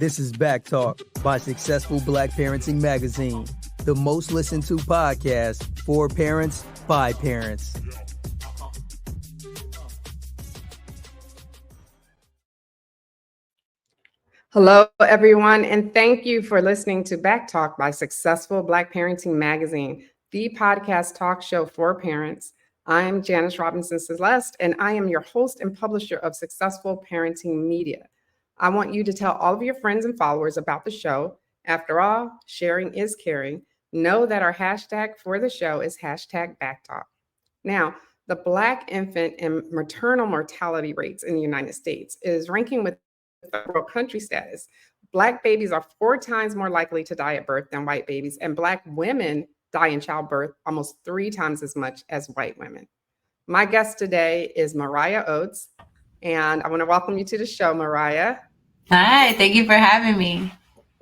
This is Back Talk by Successful Black Parenting Magazine, the most listened to podcast for parents by parents. Hello, everyone, and thank you for listening to Back Talk by Successful Black Parenting Magazine, the podcast talk show for parents. I'm Janice Robinson-Celeste, and I am your host and publisher of Successful Parenting Media. I want you to tell all of your friends and followers about the show. After all, sharing is caring. Know that our hashtag for the show is hashtag BackTalk. Now, the Black infant and maternal mortality rates in the United States is ranking with world country status. Black babies are 4 times more likely to die at birth than white babies, and Black women die in childbirth almost 3 times as much as white women. My guest today is Mariah Oates, and I want to welcome you to the show, Mariah. Hi, thank you for having me.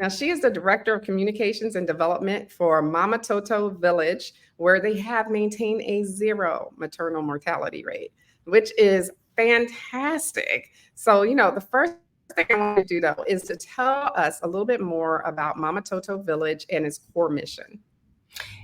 Now, she is the Director of Communications and Development for Mamatoto Village, where they have maintained a 0 maternal mortality rate, which is fantastic. So, the first thing I want to do, though, is to tell us a little bit more about Mamatoto Village and its core mission.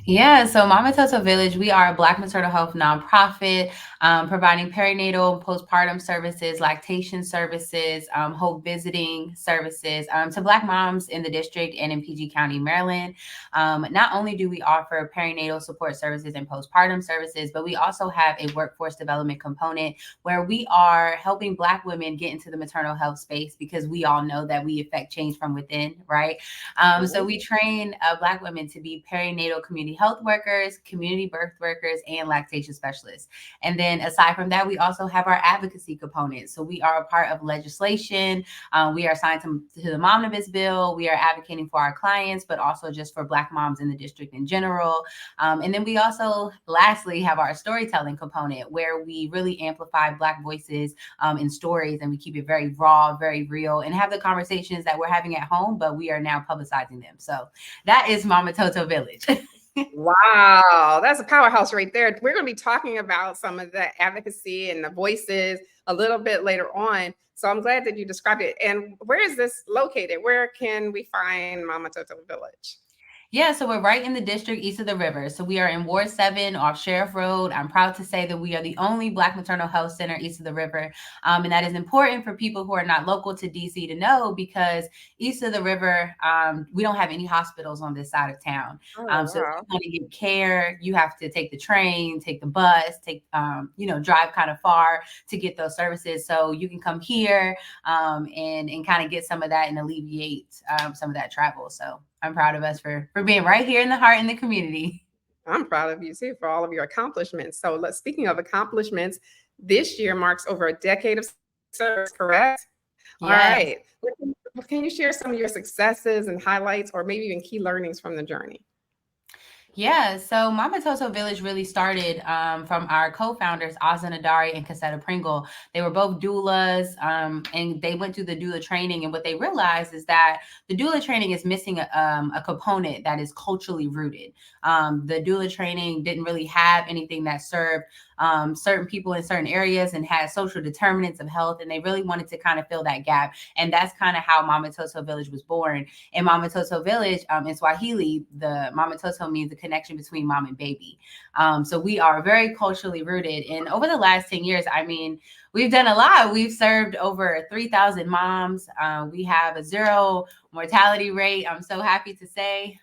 Yeah, so Mamatoto Village, we are a Black maternal health nonprofit providing perinatal, postpartum services, lactation services, home visiting services to Black moms in the district and in PG County, Maryland. Not only do we offer perinatal support services and postpartum services, but we also have a workforce development component where we are helping Black women get into the maternal health space because we all know that we affect change from within, right? So we train Black women to be perinatal community health workers, community birth workers, and lactation specialists. And then aside from that, we also have our advocacy component. So we are a part of legislation. We are signed to the Omnibus bill. We are advocating for our clients, but also just for Black moms in the district in general. And then we also, lastly, have our storytelling component where we really amplify Black voices in stories, and we keep it very raw, very real, and have the conversations that we're having at home, but we are now publicizing them. So that is Mamatoto Village. Wow, that's a powerhouse right there. We're going to be talking about some of the advocacy and the voices a little bit later on. So I'm glad that you described it. And where is this located? Where can we find Mamatoto Village? Yeah, so we're right in the district east of the river. So we are in Ward 7 off Sheriff Road. I'm proud to say that we are the only Black maternal health center east of the river. And that is important for people who are not local to DC to know because east of the river, we don't have any hospitals on this side of town. So if you want to get care, you have to take the train, take the bus, drive kind of far to get those services. So you can come here and kind of get some of that and alleviate some of that travel. So I'm proud of us for being right here in the heart in the community. I'm proud of you too for all of your accomplishments. So speaking of accomplishments, this year marks over a decade of service, correct? Yes. All right. Can you share some of your successes and highlights or maybe even key learnings from the journey? Yeah, so Mamatoto Village really started from our co-founders, Ozan Adari and Cassetta Pringle. They were both doulas and they went through the doula training. And what they realized is that the doula training is missing a component that is culturally rooted. The doula training didn't really have anything that served certain people in certain areas and had social determinants of health. And they really wanted to kind of fill that gap. And that's kind of how Mamatoto Village was born. In Mamatoto Village, in Swahili, the Mamatoto means the connection between mom and baby. So we are very culturally rooted. And over the last 10 years, I mean, we've done a lot. We've served over 3,000 moms. We have a 0 mortality rate, I'm so happy to say.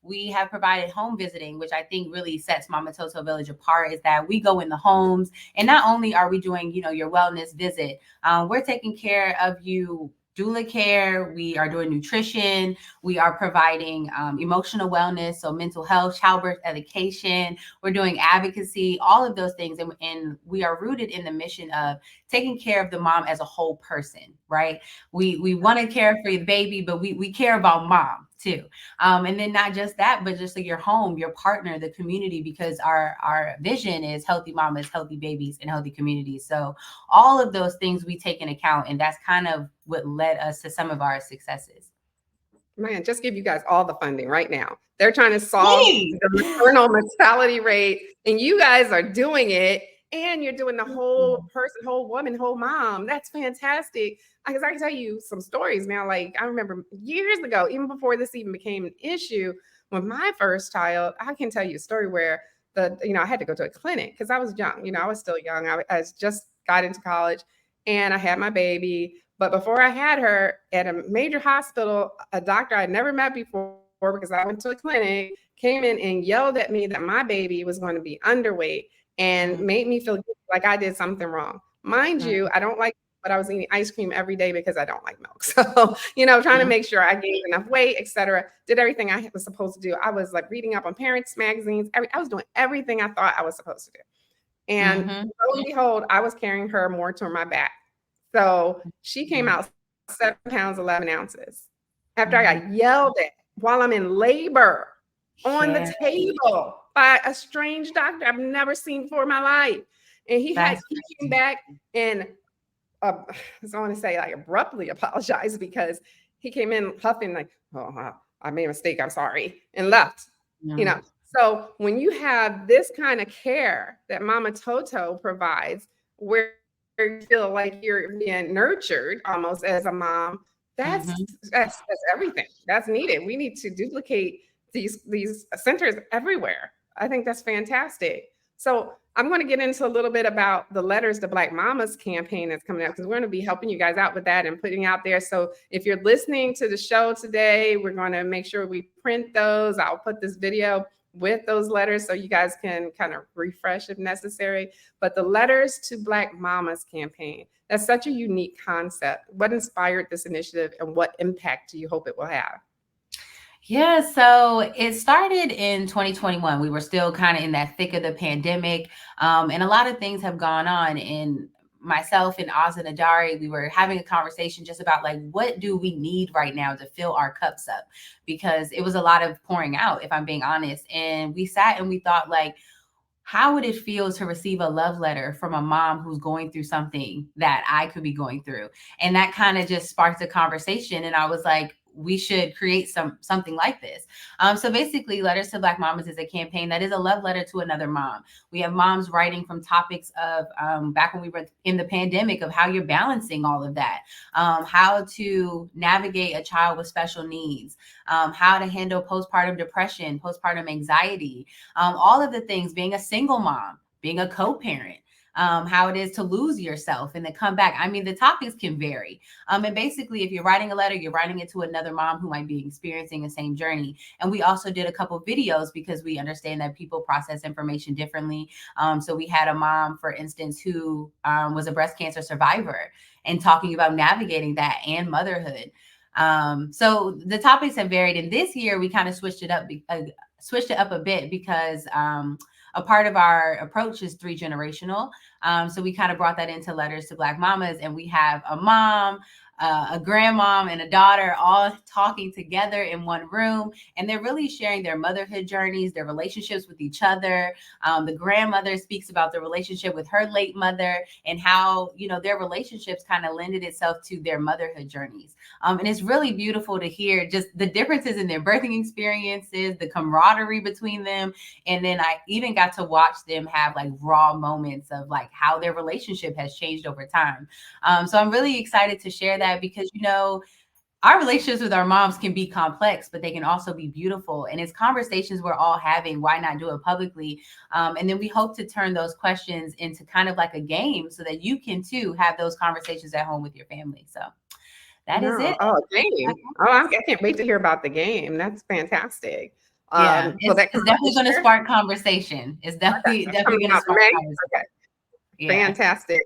We have provided home visiting, which I think really sets Mamatoto Village apart, is that we go in the homes and not only are we doing, your wellness visit, we're taking care of you doula care, we are doing nutrition, we are providing emotional wellness, so mental health, childbirth education, we're doing advocacy, all of those things. And we are rooted in the mission of taking care of the mom as a whole person, right? We want to care for your baby, but we care about mom too. And then not just that, but just like your home, your partner, the community, because our vision is healthy mamas, healthy babies, and healthy communities. So all of those things we take into account, and that's kind of what led us to some of our successes. Man, just give you guys all the funding right now. They're trying to solve the maternal mortality rate, and you guys are doing it. and you're doing the whole person, whole woman, whole mom. That's fantastic. Because I can tell you some stories now. Like I remember years ago, even before this even became an issue, with my first child, I can tell you a story where I had to go to a clinic because I was young. I was still young. I just got into college and I had my baby. But before I had her at a major hospital, a doctor I'd never met before, because I went to a clinic, came in and yelled at me that my baby was going to be underweight and made me feel like I did something wrong. Mind you, I don't like, but I was eating ice cream every day because I don't like milk. So, trying to make sure I gained enough weight, etc. Did everything I was supposed to do. I was like reading up on parents magazines. I was doing everything I thought I was supposed to do. And lo and behold, I was carrying her more to my back. So she came out 7 pounds, 11 ounces after I got yelled at while I'm in labor on the table by a strange doctor I've never seen before in my life. And he came back and I want to say like abruptly apologized because he came in huffing like, oh, I made a mistake. I'm sorry. And left, So when you have this kind of care that Mamatoto provides, where you feel like you're being nurtured almost as a mom, that's everything that's needed. We need to duplicate these centers everywhere. I think that's fantastic. So I'm going to get into a little bit about the Letters to Black Mamas campaign that's coming up, because we're going to be helping you guys out with that and putting out there. So if you're listening to the show today, we're going to make sure we print those. I'll put this video with those letters so you guys can kind of refresh if necessary. But the Letters to Black Mamas campaign, that's such a unique concept. What inspired this initiative and what impact do you hope it will have? Yeah, so it started in 2021. We were still kind of in that thick of the pandemic, and a lot of things have gone on. And myself and Oz and Adari, we were having a conversation just about like, what do we need right now to fill our cups up? Because it was a lot of pouring out, if I'm being honest. And we sat and we thought like, how would it feel to receive a love letter from a mom who's going through something that I could be going through? And that kind of just sparked a conversation. And I was like, we should create something like this. So basically, Letters to Black Mamas is a campaign that is a love letter to another mom. We have moms writing from topics of back when we were in the pandemic, of how you're balancing all of that, how to navigate a child with special needs, how to handle postpartum depression, postpartum anxiety, all of the things, being a single mom, being a co-parent. How it is to lose yourself and then come back. I mean, the topics can vary. And basically, if you're writing a letter, you're writing it to another mom who might be experiencing the same journey. And we also did a couple videos because we understand that people process information differently. So we had a mom, for instance, who was a breast cancer survivor and talking about navigating that and motherhood. So the topics have varied. And this year, we kind of switched it up a bit because a part of our approach is 3-generational. So we kind of brought that into Letters to Black Mamas, and we have a mom, a grandmom, and a daughter all talking together in one room. And they're really sharing their motherhood journeys, their relationships with each other. The grandmother speaks about the relationship with her late mother and how, their relationships kind of lended itself to their motherhood journeys. And it's really beautiful to hear just the differences in their birthing experiences, the camaraderie between them. And then I even got to watch them have like raw moments of like how their relationship has changed over time. So I'm really excited to share that because, our relationships with our moms can be complex, but they can also be beautiful. And it's conversations we're all having. Why not do it publicly? And then we hope to turn those questions into kind of like a game so that you can too have those conversations at home with your family. So that is it. Oh, game. I can't wait to hear about the game. That's fantastic. Yeah, it's definitely going to spark conversation. It's definitely going to spark conversation. Okay. Yeah. Fantastic.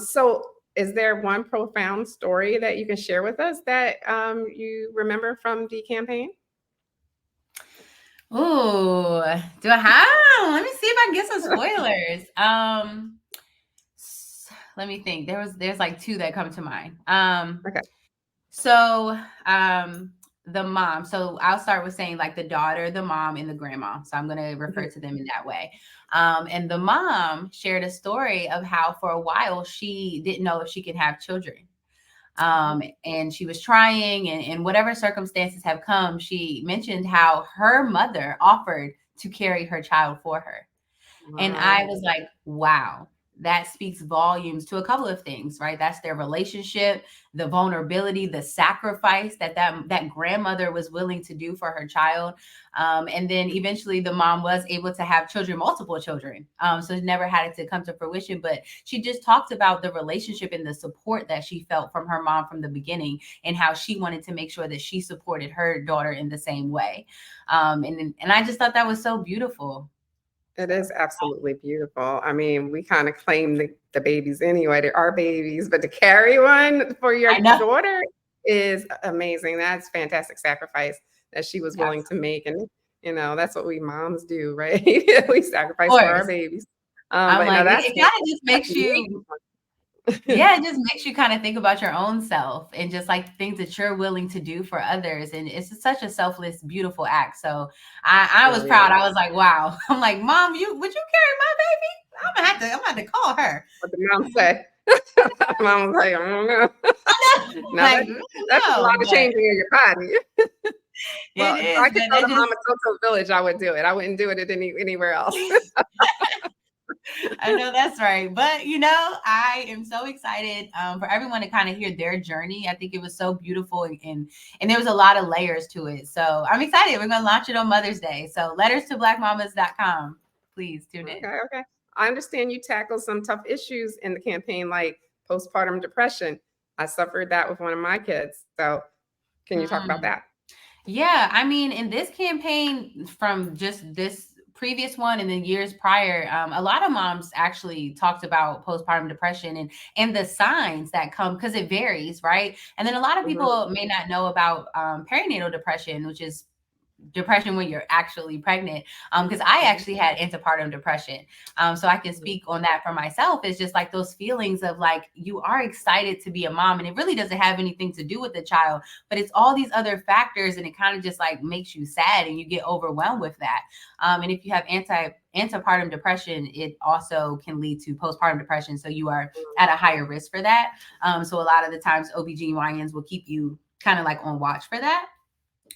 So is there one profound story that you can share with us that you remember from the campaign? Ooh, do I have? Let me see if I can get some spoilers. Let me think. There's like 2 that come to mind. Okay. So the mom. So I'll start with saying like the daughter, the mom, and the grandma. So I'm going to refer to them in that way. And the mom shared a story of how for a while she didn't know if she could have children. And she was trying, and whatever circumstances have come, she mentioned how her mother offered to carry her child for her. And Wow. I was like, wow, that speaks volumes to a couple of things, right? That's their relationship, the vulnerability, the sacrifice that grandmother was willing to do for her child. And then eventually the mom was able to have children, multiple children. So it never had it to come to fruition, but she just talked about the relationship and the support that she felt from her mom from the beginning, and how she wanted to make sure that she supported her daughter in the same way. And I just thought that was so beautiful. It is absolutely beautiful. I mean, we kind of claim the babies anyway. They're our babies, but to carry one for your I know. daughter is amazing. That's fantastic sacrifice that she was willing to make. And, that's what we moms do, right? We sacrifice Of for our course. babies. I'm But no, like, that's it kind of just that's makes you, amazing. yeah, it just makes you kind of think about your own self and just like things that you're willing to do for others. And it's just such a selfless, beautiful act. So I was Really is. proud. I was like, wow. I'm like, Mom, would you carry my baby? I'm gonna have to call her. What the mom say? Mom was like, I don't know. No, Like, that's a lot no, of but changing in your body. Well, it if is, I could but go it to just, Mamatoto Village, I would do it. I wouldn't do it anywhere else. I know that's right. But I am so excited for everyone to kind of hear their journey. I think it was so beautiful, and there was a lot of layers to it. So I'm excited. We're gonna launch it on Mother's Day. So letterstoblackmamas.com. Please tune in. Okay. I understand you tackled some tough issues in the campaign, like postpartum depression. I suffered that with one of my kids. So can you talk about Mm. that? Yeah, I mean, in this campaign, from just this previous one and then years prior, a lot of moms actually talked about postpartum depression and the signs that come, because it varies, right? And then a lot of Mhm. people may not know about perinatal depression, which is depression when you're actually pregnant, because I actually had antepartum depression, so I can speak on that for myself. It's just like those feelings of like you are excited to be a mom, and it really doesn't have anything to do with the child, but it's all these other factors, and it kind of just like makes you sad and you get overwhelmed with that. And if you have antepartum depression, it also can lead to postpartum depression, so you are at a higher risk for that. So a lot of the times OBGYNs will keep you kind of like on watch for that.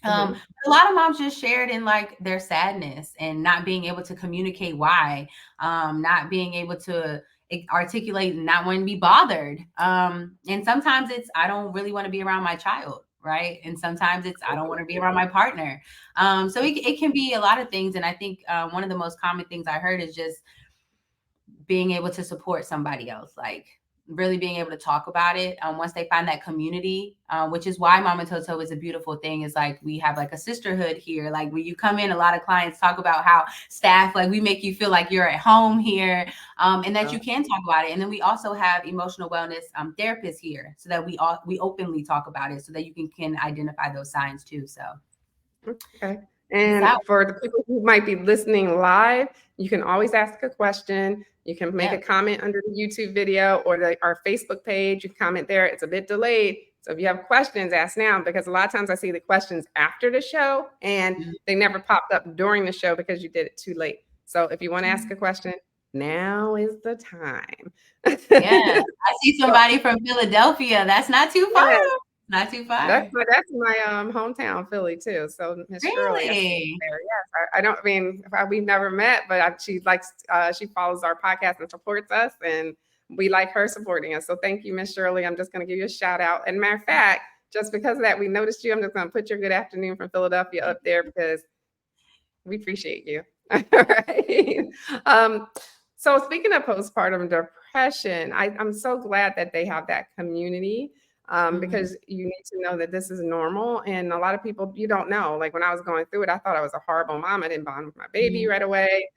Mhm. A lot of moms just shared in like their sadness and not being able to communicate why, not being able to articulate and not wanting to be bothered. And sometimes it's, I don't really want to be around my child, right? And sometimes it's, I don't want to be around my partner. So it can be a lot of things. And I think one of the most common things I heard is just being able to support somebody else, like really being able to talk about it once they find that community, which is why Mamatoto is a beautiful thing. Is like we have like a sisterhood here. Like when you come in, a lot of clients talk about how staff, like we make you feel like you're at home here, and that you can talk about it. And then we also have emotional wellness therapists here, so that we openly talk about it, so that you can identify those signs too. So Okay. And for the people who might be listening live, you can always ask a question. You can make a comment under the YouTube video or our Facebook page. You can comment there. It's a bit delayed. So if you have questions, ask now, because a lot of times I see the questions after the show and they never popped up during the show because you did it too late. So if you want to ask a question, now is the time. Yeah, I see somebody from Philadelphia. That's not too far. Yeah. Not too far. That's my hometown, Philly, too. So Miss Shirley, I see there. Yes, I don't mean we've never met, but she follows our podcast and supports us, and we like her supporting us. So thank you, Miss Shirley. I'm just going to give you a shout out. And matter of fact, just because of that, we noticed you. I'm just going to put your good afternoon from Philadelphia up there because we appreciate you. All right. So speaking of postpartum depression, I'm so glad that they have that community. Because you need to know that this is normal. And a lot of people, you don't know. Like when I was going through it, I thought I was a horrible mom. I didn't bond with my baby right away.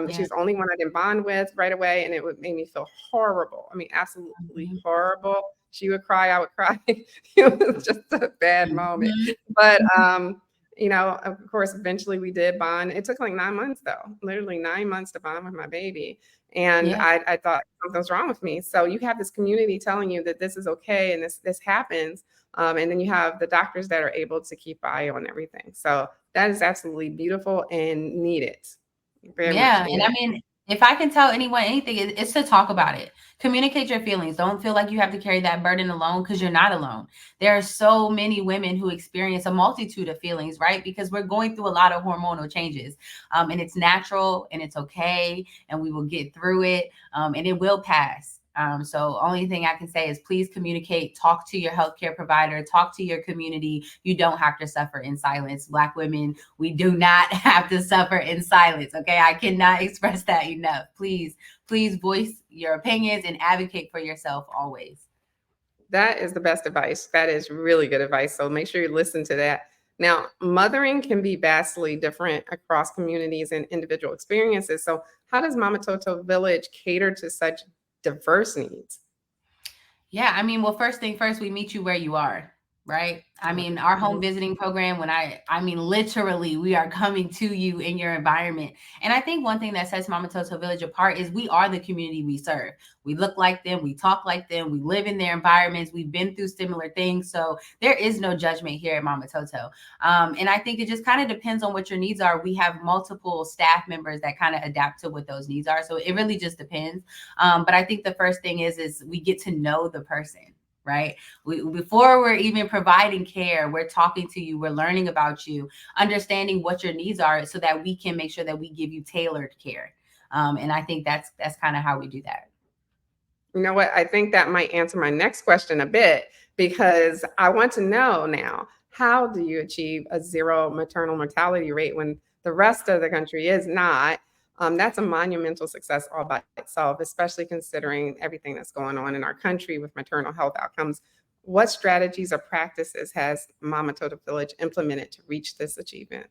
She's the only one I didn't bond with right away. And it made me feel horrible. I mean, absolutely horrible. She would cry, I would cry. It was just a bad moment. But, of course, eventually we did bond. It took like 9 months, though, literally 9 months to bond with my baby. And I thought something's wrong with me. So you have this community telling you that this is okay and this happens. And then you have the doctors that are able to keep eye on everything. So that is absolutely beautiful and needed. Very much needed. And I mean, If I can tell anyone anything, it's to talk about it. Communicate your feelings. Don't feel like you have to carry that burden alone, because you're not alone. There are so many women who experience a multitude of feelings, right? Because we're going through a lot of hormonal changes. And it's natural and it's okay. And we will get through it, and it will pass. So only thing I can say is please communicate, talk to your healthcare provider, talk to your community. You don't have to suffer in silence. Black women, we do not have to suffer in silence. Okay. I cannot express that enough. Please, please voice your opinions and advocate for yourself always. That is the best advice. That is really good advice. So make sure you listen to that. Now, mothering can be vastly different across communities and individual experiences. So, how does Mamatoto Village cater to such diverse needs? Yeah, I mean, well, first thing first, we meet you where you are, right? I mean, our home visiting program, I mean, literally, we are coming to you in your environment. And I think one thing that sets Mamatoto Village apart is we are the community we serve. We look like them, we talk like them, we live in their environments, we've been through similar things. So there is no judgment here at Mamatoto. And I think it just kind of depends on what your needs are. We have multiple staff members that kind of adapt to what those needs are. So it really just depends. But I think the first thing is we get to know the person, right? Before we're even providing care, we're talking to you, we're learning about you, understanding what your needs are so that we can make sure that we give you tailored care. And I think that's kind of how we do that. You know what? I think that might answer my next question a bit, because I want to know now, how do you achieve a zero maternal mortality rate when the rest of the country is not? That's a monumental success all by itself, especially considering everything that's going on in our country with maternal health outcomes. What strategies or practices has Mama Toto Village implemented to reach this achievement?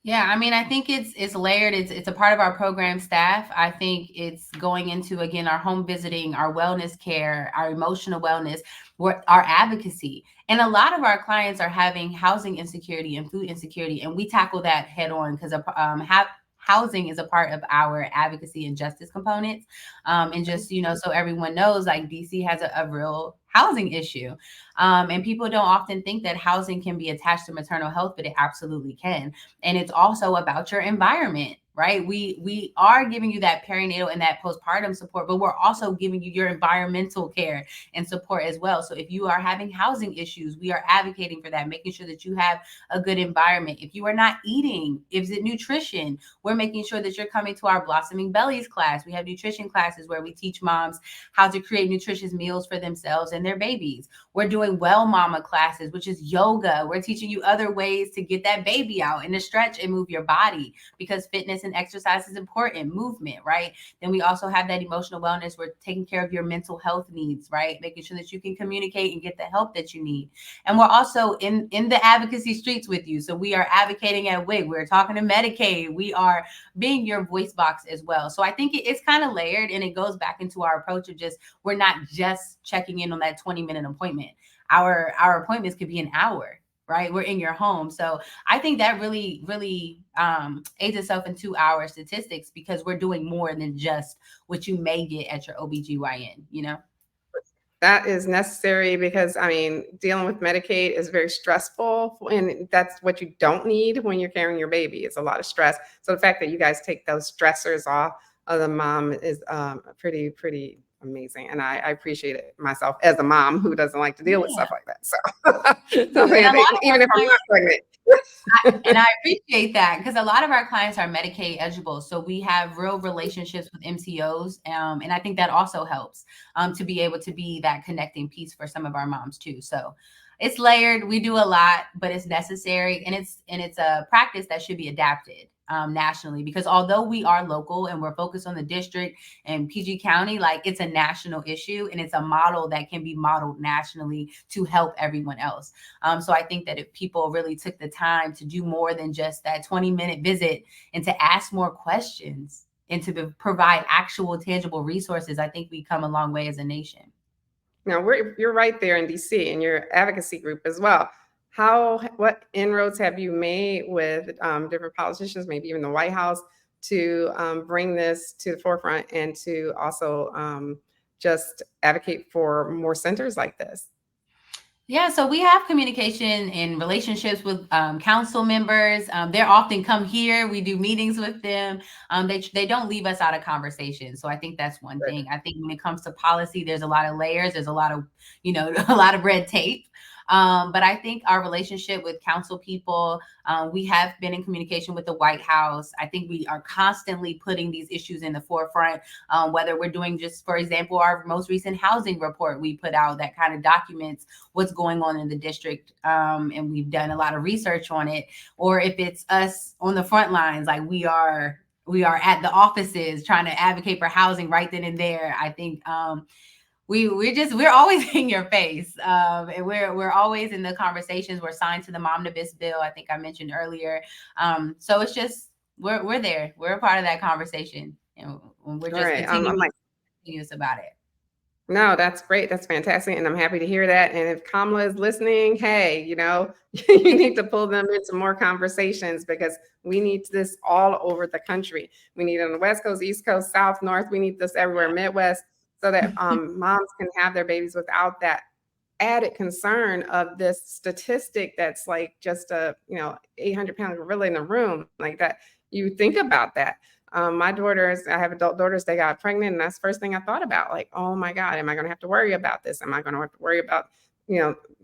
Yeah, I mean, I think it's layered. It's a part of our program staff. I think it's going into, again, our home visiting, our wellness care, our emotional wellness, our advocacy. And a lot of our clients are having housing insecurity and food insecurity, and we tackle that head on because housing is a part of our advocacy and justice components. And just, so everyone knows, like, DC has a real housing issue. And people don't often think that housing can be attached to maternal health, but it absolutely can. And it's also about your environment, right? We are giving you that perinatal and that postpartum support, but we're also giving you your environmental care and support as well. So if you are having housing issues, we are advocating for that, making sure that you have a good environment. If you are not eating, is it nutrition? We're making sure that you're coming to our Blossoming Bellies class. We have nutrition classes where we teach moms how to create nutritious meals for themselves and their babies. We're doing Well Mama classes, which is yoga. We're teaching you other ways to get that baby out and to stretch and move your body, because fitness and exercise is important, movement, right? Then we also have that emotional wellness. We're taking care of your mental health needs, right? Making sure that you can communicate and get the help that you need. And we're also in the advocacy streets with you. So we are advocating at WIG. We're talking to Medicaid. We are being your voice box as well. So I think it's kind of layered, and it goes back into our approach of just, we're not just checking in on that 20-minute appointment. Our appointments could be an hour, right? We're in your home. So I think that really, really aids itself into our statistics, because we're doing more than just what you may get at your OBGYN. That is necessary, because I mean, dealing with Medicaid is very stressful, and that's what you don't need when you're carrying your baby. It's a lot of stress. So the fact that you guys take those stressors off of the mom is pretty amazing, and I appreciate it myself as a mom who doesn't like to deal with stuff like that. So, even if I'm not pregnant. And I appreciate that, because a lot of our clients are Medicaid eligible. So we have real relationships with MCOs. And I think that also helps to be able to be that connecting piece for some of our moms too. So it's layered. We do a lot, but it's necessary. And it's a practice that should be adapted nationally, because although we are local and we're focused on the district and PG County, like, it's a national issue, and it's a model that can be modeled nationally to help everyone else. So I think that if people really took the time to do more than just that 20-minute visit, and to ask more questions, and to provide actual tangible resources, I think we come a long way as a nation. Now, you're right there in DC in your advocacy group as well. What inroads have you made with different politicians, maybe even the White House, to bring this to the forefront, and to also just advocate for more centers like this? Yeah, so we have communication and relationships with council members. They often come here. We do meetings with them. They don't leave us out of conversation. So I think that's one Good. thing. I think when it comes to policy, there's a lot of layers. There's a lot of, a lot of red tape. But I think our relationship with council people, we have been in communication with the White House. I think we are constantly putting these issues in the forefront, whether we're doing just, for example, our most recent housing report we put out that kind of documents what's going on in the district. And we've done a lot of research on it. Or if it's us on the front lines, like we are at the offices trying to advocate for housing right then and there. I think we're always in your face, and we're always in the conversations. We're signed to the Momnibus bill, I think I mentioned earlier. So it's just we're there. We're a part of that conversation, and we're All just right. I'm like, continuous about it. no, that's great. That's fantastic. And I'm happy to hear that. And if Kamala is listening, hey, you need to pull them into more conversations because we need this all over the country. We need it on the West Coast, East Coast, South, North. We need this everywhere, Midwest, so that moms can have their babies without that added concern of this statistic that's like just a 800-pound gorilla in a room like that. You think about that. My daughters, I have adult daughters, they got pregnant, and that's the first thing I thought about. Like, oh my God, am I going to have to worry about this? Am I going to have to worry about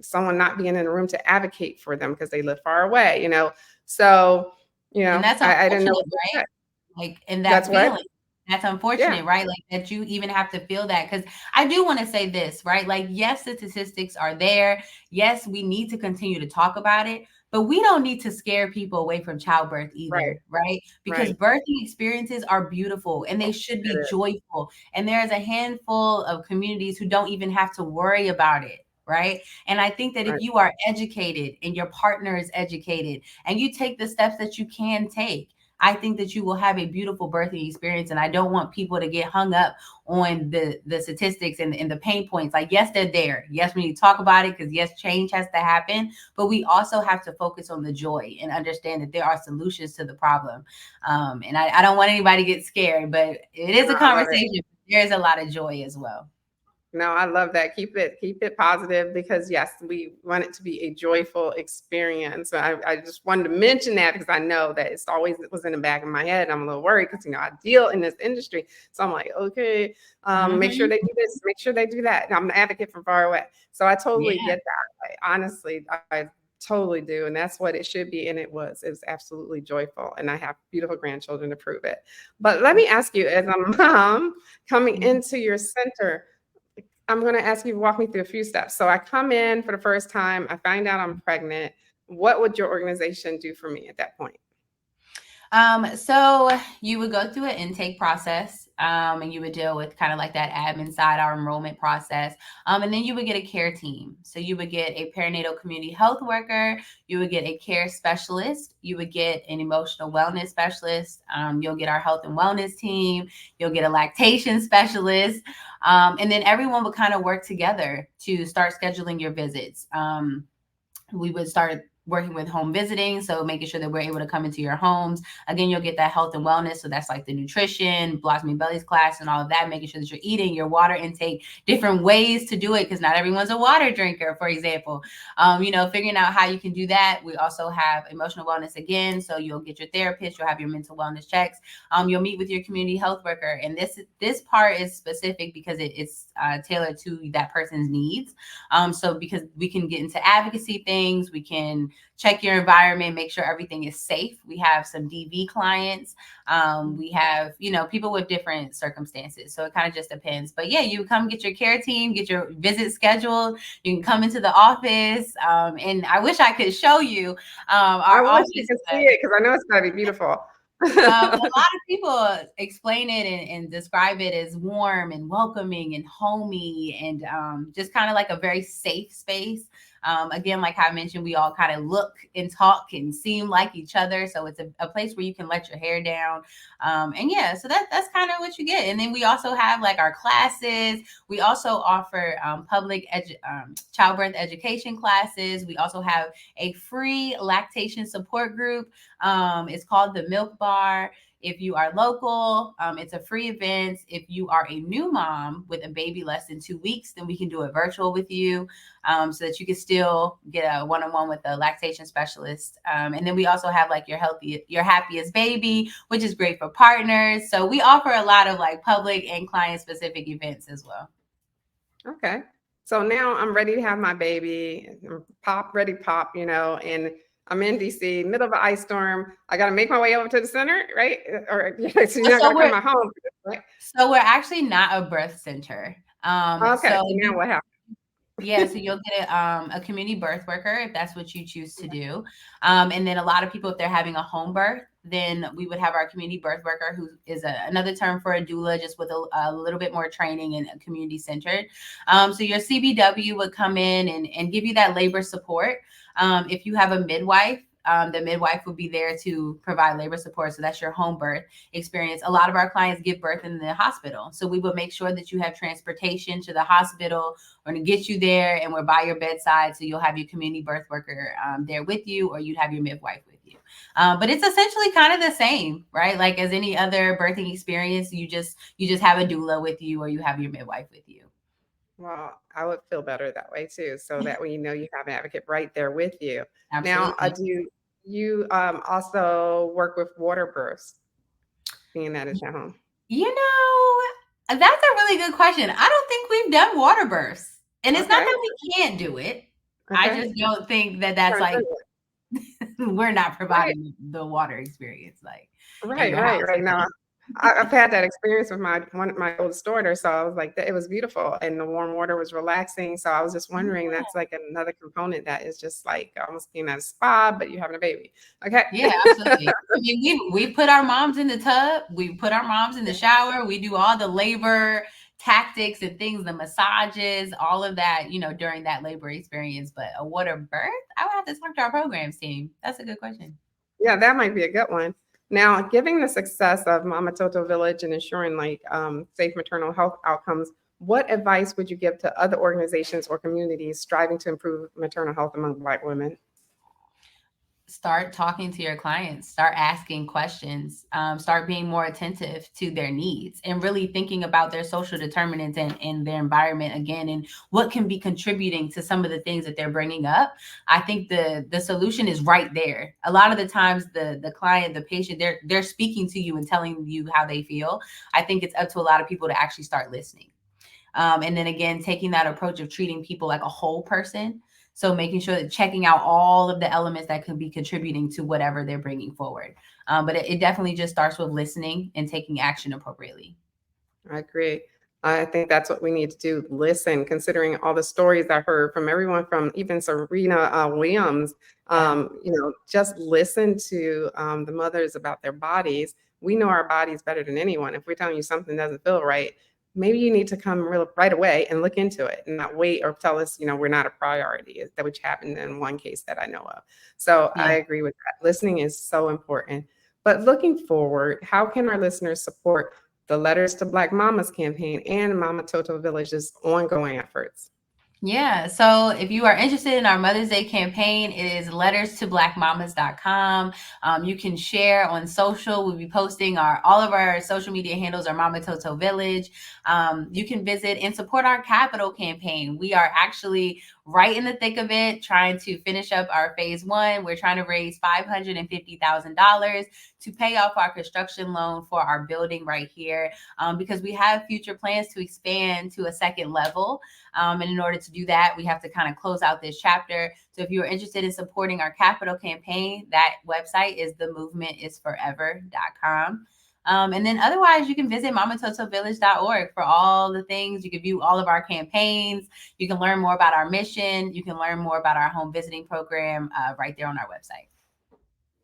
someone not being in the room to advocate for them because they live far away? So And that's I didn't know unfortunate, what to right? say. Like, and that That's what. feeling, that's Yeah. unfortunate, right? Like that you even have to feel that. Because I do want to say this, right? Like, yes, the statistics are there. Yes, we need to continue to talk about it, but we don't need to scare people away from childbirth Right. either, right? Because Right. birthing experiences are beautiful and they should It be is. joyful. And there's a handful of communities who don't even have to worry about it. Right. And I think that if Right. you are educated and your partner is educated and you take the steps that you can take, I think that you will have a beautiful birthing experience. And I don't want people to get hung up on the statistics and the pain points. Like, yes, they're there. Yes, we need to talk about it because, yes, change has to happen. But we also have to focus on the joy and understand that there are solutions to the problem. And I don't want anybody to get scared, but it is a I love it. conversation. There's a lot of joy as well. No, I love that. Keep it positive because yes, we want it to be a joyful experience. So I just wanted to mention that because I know that it was in the back of my head. I'm a little worried because I deal in this industry. So I'm like, okay, make sure Mm-hmm. they do this, make sure they do that. And I'm an advocate from far away. So I totally Yeah. get that. Honestly, I totally do. And that's what it should be. And it was absolutely joyful. And I have beautiful grandchildren to prove it. But let me ask you, as a mom coming Mm-hmm. into your center, I'm going to ask you to walk me through a few steps. So I come in for the first time, I find out I'm pregnant. What would your organization do for me at that point? So you would go through an intake process, and you would deal with kind of like that admin side, our enrollment process. And then you would get a care team. So you would get a perinatal community health worker, you would get a care specialist, you would get an emotional wellness specialist, you'll get our health and wellness team, you'll get a lactation specialist. And then everyone would kind of work together to start scheduling your visits. We would start working with home visiting, so making sure that we're able to come into your homes. Again, you'll get that health and wellness, so that's like the nutrition, blossoming bellies class, and all of that, making sure that you're eating, your water intake, different ways to do it, because not everyone's a water drinker, for example. Figuring out how you can do that. We also have emotional wellness again, so you'll get your therapist, you'll have your mental wellness checks, you'll meet with your community health worker, and this part is specific because it's tailored to that person's needs. So because we can get into advocacy things, we can check your environment, make sure everything is safe. We have some DV clients. We have, people with different circumstances. So it kind of just depends. But yeah, you come get your care team, get your visit scheduled. You can come into the office. And I wish I could show you our I wish office. you could see it because I know it's going to be beautiful. A lot of people explain it and describe it as warm and welcoming and homey and just kind of like a very safe space. Again, like I mentioned, we all kind of look and talk and seem like each other. So it's a place where you can let your hair down. And yeah, so that's kind of what you get. And then we also have like our classes. We also offer public childbirth education classes. We also have a free lactation support group. It's called the Milk Bar. If you are local, it's a free event. If you are a new mom with a baby less than 2 weeks, then we can do it virtual with you, so that you can still get a one-on-one with a lactation specialist. And then we also have like your happiest baby, which is great for partners. So we offer a lot of like public and client specific events as well. Okay. So now I'm ready to have my baby, ready to pop, and I'm in DC, middle of an ice storm. I got to make my way over to the center, right? Or so you're not going to come to my home, right? So we're actually not a birth center. Okay. So now what happens? Yeah, so you'll get a community birth worker if that's what you choose to do. And then a lot of people, if they're having a home birth, then we would have our community birth worker, who is another term for a doula, just with a little bit more training and community centered. So your CBW would come in and give you that labor support. If you have a midwife, the midwife will be there to provide labor support. So that's your home birth experience. A lot of our clients give birth in the hospital. So we will make sure that you have transportation to the hospital or to get you there, and we're by your bedside. So you'll have your community birth worker there with you, or you'd have your midwife with you. But it's essentially kind of the same, right? Like as any other birthing experience, you just have a doula with you, or you have your midwife with you. Well, I would feel better that way too. So that way, you have an advocate right there with you. Absolutely. Now, do you also work with water births, being that it's at home? That's a really good question. I don't think we've done water births, and it's not that we can't do it. Okay. I just don't think that's like we're not providing the water experience. Like right now. I've had that experience with my oldest daughter, so I was like, it was beautiful, and the warm water was relaxing. So I was just wondering, that's like another component that is just like almost being at a spa, but you're having a baby. Okay. Yeah, absolutely. I mean, we put our moms in the tub, we put our moms in the shower, we do all the labor tactics and things, the massages, all of that, during that labor experience. But a water birth, I would have to talk to our programs team. That's a good question. Yeah, that might be a good one. Now, given the success of Mamatoto Village and ensuring safe maternal health outcomes, what advice would you give to other organizations or communities striving to improve maternal health among Black women? Start talking to your clients, start asking questions, start being more attentive to their needs, and really thinking about their social determinants and their environment again, and what can be contributing to some of the things that they're bringing up. I think the solution is right there. A lot of the times the client, the patient, they're speaking to you and telling you how they feel. I think it's up to a lot of people to actually start listening. And then again, taking that approach of treating people like a whole person. So making sure that checking out all of the elements that could be contributing to whatever they're bringing forward. But it definitely just starts with listening and taking action appropriately. I agree. I think that's what we need to do. Listen, considering all the stories I heard from everyone, from even Serena Williams, just listen to the mothers about their bodies. We know our bodies better than anyone. If we're telling you something doesn't feel right, maybe you need to come right away and look into it and not wait or tell us, we're not a priority, that which happened in one case that I know of. So I agree with that. Listening is so important. But looking forward, how can our listeners support the Letters to Black Mamas campaign and Mamatoto Village's ongoing efforts? Yeah. So if you are interested in our Mother's Day campaign, it is letterstoblackmamas.com. You can share on social. We'll be posting all of our social media handles are Mamatoto Village. You can visit and support our capital campaign. We are actually right in the thick of it, trying to finish up our phase 1. We're trying to raise $550,000 to pay off our construction loan for our building right here, because we have future plans to expand to a second level. And in order to do that, we have to kind of close out this chapter. So if you are interested in supporting our capital campaign, that website is themovementisforever.com. And then otherwise, you can visit mamatotovillage.org for all the things. You can view all of our campaigns. You can learn more about our mission. You can learn more about our home visiting program right there on our website.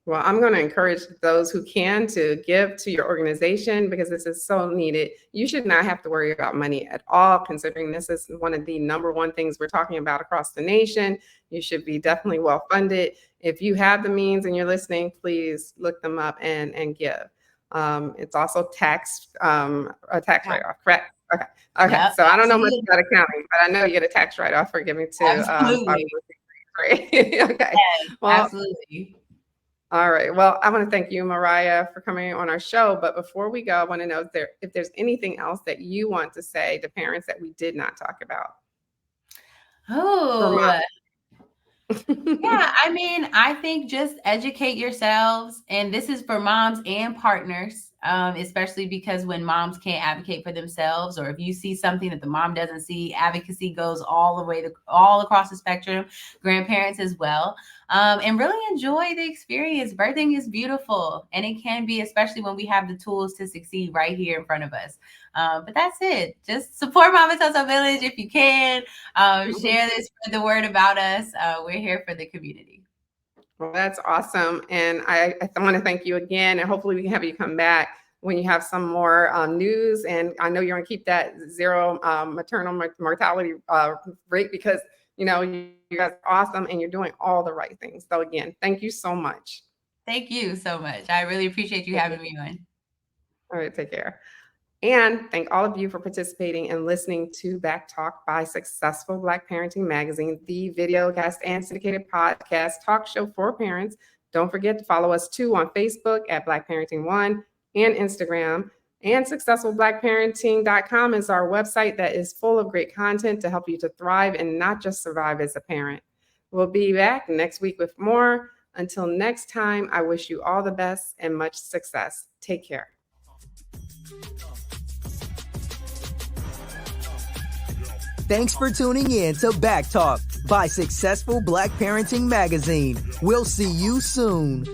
Well, I'm going to encourage those who can to give to your organization, because this is so needed. You should not have to worry about money at all, considering this is one of the number one things we're talking about across the nation. You should be definitely well funded. If you have the means and you're listening, please look them up and give. It's also a tax write-off, correct? Okay. Yep, so I don't know much about accounting, but I know you get a tax write-off for giving to. Absolutely. Okay. Yes, well, absolutely. All right. Well, I want to thank you, Mariah, for coming on our show. But before we go, I want to know if there's anything else that you want to say to parents that we did not talk about. Oh, yeah, I mean, I think just educate yourselves. And this is for moms and partners, especially because when moms can't advocate for themselves, or if you see something that the mom doesn't see, advocacy goes all the way to all across the spectrum, grandparents as well. And really enjoy the experience. Birthing is beautiful, and it can be, especially when we have the tools to succeed right here in front of us. But that's it. Just support Mamatoto Village if you can. Share this, spread the word about us. We're here for the community. Well, that's awesome. And I want to thank you again. And hopefully we can have you come back when you have some more news. And I know you're going to keep that zero maternal mortality rate, because, you guys are awesome and you're doing all the right things. So again, thank you so much. Thank you so much. I really appreciate you having me on. All right, take care. And thank all of you for participating and listening to Back Talk by Successful Black Parenting Magazine, the videocast and syndicated podcast talk show for parents. Don't forget to follow us too on Facebook at Black Parenting One and Instagram. And successfulblackparenting.com is our website that is full of great content to help you to thrive and not just survive as a parent. We'll be back next week with more. Until next time, I wish you all the best and much success. Take care. Thanks for tuning in to Back Talk by Successful Black Parenting Magazine. We'll see you soon.